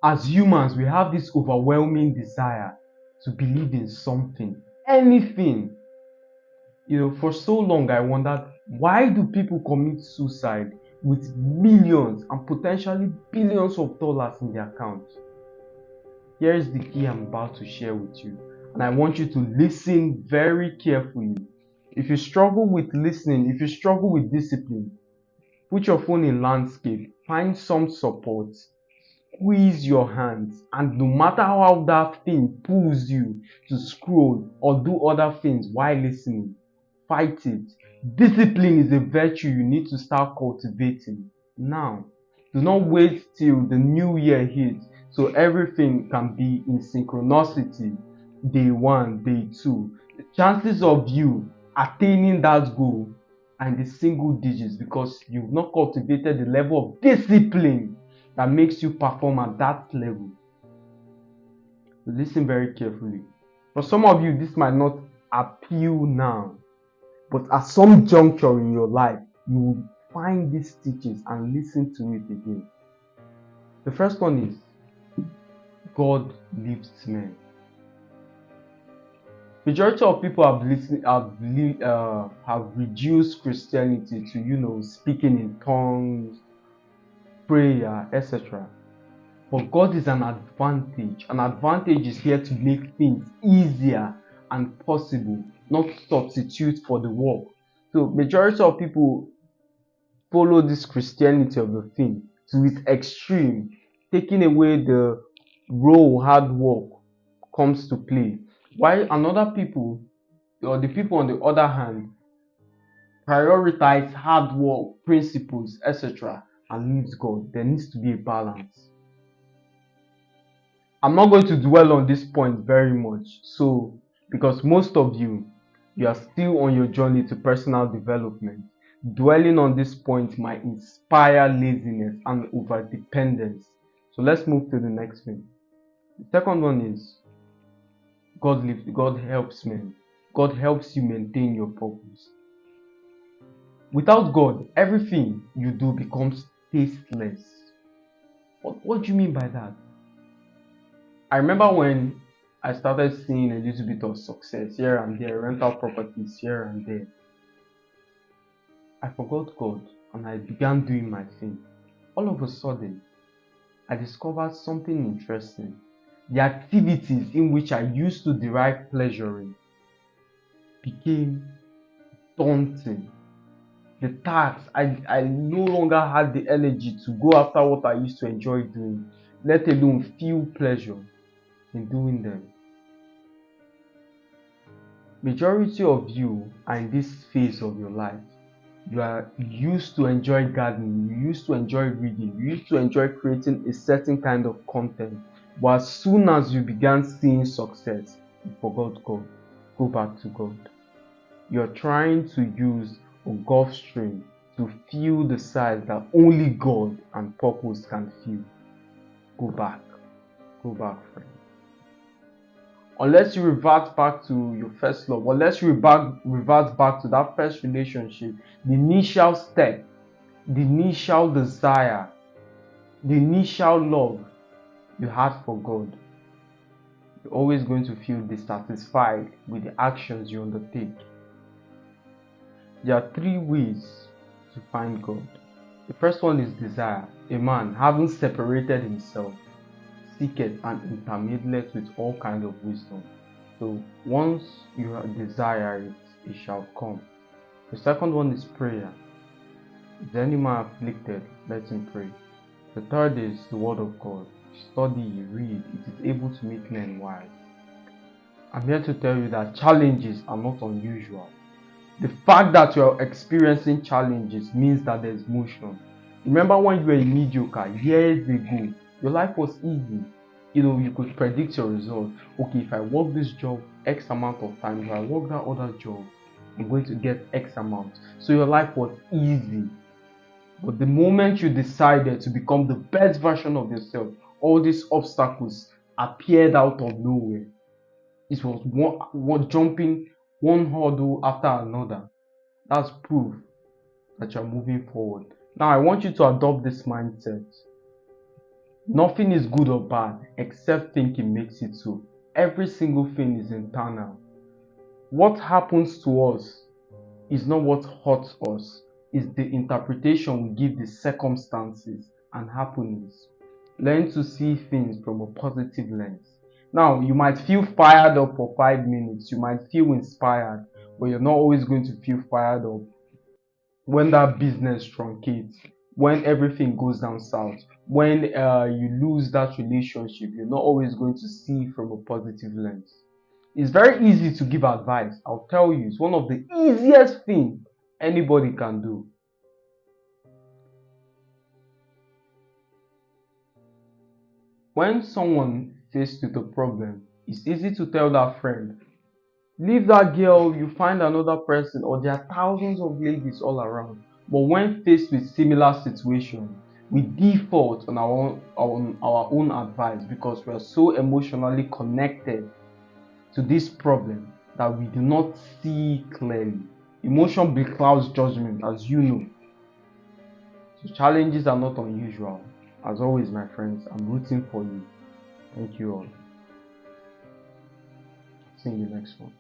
As humans, we have this overwhelming desire to believe in something, anything. For so long I wondered, why do people commit suicide with millions and potentially billions of dollars in their accounts? Here is the key I'm about to share with you, and I want you to listen very carefully. If you struggle with listening, if you struggle with discipline, put your phone in landscape, find some support, squeeze your hands, and no matter how that thing pulls you to scroll or do other things while listening, fight it. Discipline is a virtue you need to start cultivating now. Do not wait till the new year hits so everything can be in synchronicity. Day one, day two. The chances of you attaining that goal are in the single digits because you've not cultivated the level of discipline that makes you perform at that level. Listen very carefully. For some of you, this might not appeal now, but at some juncture in your life, you will find these teachings and listen to it again. The first one is God lifts men. Majority of people have reduced Christianity to speaking in tongues, prayer, etc. But God is an advantage. An advantage is here to make things easier and possible, not substitute for the work. So majority of people follow this Christianity of the thing to its extreme, taking away the role hard work comes to play. While another people, or the people on the other hand, prioritize hard work, principles, etc. and leaves God. There needs to be a balance. I'm not going to dwell on this point very much, because most of you are still on your journey to personal development. Dwelling on this point might inspire laziness and overdependence. So let's move to the next thing. The second one is God helps men. God helps you maintain your purpose. Without God, everything you do becomes tasteless. What do you mean by that? I remember when I started seeing a little bit of success here and there, rental properties here and there. I forgot God and I began doing my thing. All of a sudden, I discovered something interesting. The activities in which I used to derive pleasure in became daunting. The tasks, I no longer had the energy to go after what I used to enjoy doing, let alone feel pleasure in doing them. Majority of you are in this phase of your life. You are used to enjoy gardening, you used to enjoy reading, you used to enjoy creating a certain kind of content. But as soon as you began seeing success, you forgot God. Go back to God. You're trying to use a Gulf Stream to feel the size that only God and purpose can feel. Go back, friend. Unless you revert back to your first love, unless you revert back to that first relationship, the initial step, the initial desire, the initial love you had for God, you're always going to feel dissatisfied with the actions you undertake. There are 3 ways to find God. The first one is desire. A man, having separated himself, seeketh and intermeddleth with all kinds of wisdom. So once you desire it, it shall come. The second one is prayer. Is any man afflicted? Let him pray. The third is the word of God. Study, read. It is able to make men wise. I'm here to tell you that challenges are not unusual. The fact that you are experiencing challenges means that there's motion. Remember when you were a mediocre years ago, your life was easy. You could predict your result. Okay, if I work this job X amount of time, if I work that other job, I'm going to get X amount. So your life was easy. But the moment you decided to become the best version of yourself, all these obstacles appeared out of nowhere. It was one jumping one hurdle after another. That's proof that you're moving forward. Now I want you to adopt this mindset. Nothing is good or bad except thinking makes it so. Every single thing is internal. What happens to us is not what hurts us, it's the interpretation we give the circumstances and happenings. Learn to see things from a positive lens. Now, you might feel fired up for 5 minutes, you might feel inspired, but you're not always going to feel fired up when that business truncates, when everything goes down south, when you lose that relationship. You're not always going to see from a positive lens. It's very easy to give advice. I'll tell you, it's one of the easiest things anybody can do. When someone faced with a problem, it's easy to tell that friend, leave that girl, you find another person, or there are thousands of ladies all around. But when faced with similar situations, we default on our own advice because we are so emotionally connected to this problem that we do not see clearly. Emotion beclouds judgment, as you know. So challenges are not unusual. As always, my friends, I'm rooting for you. Thank you all. See you in the next one.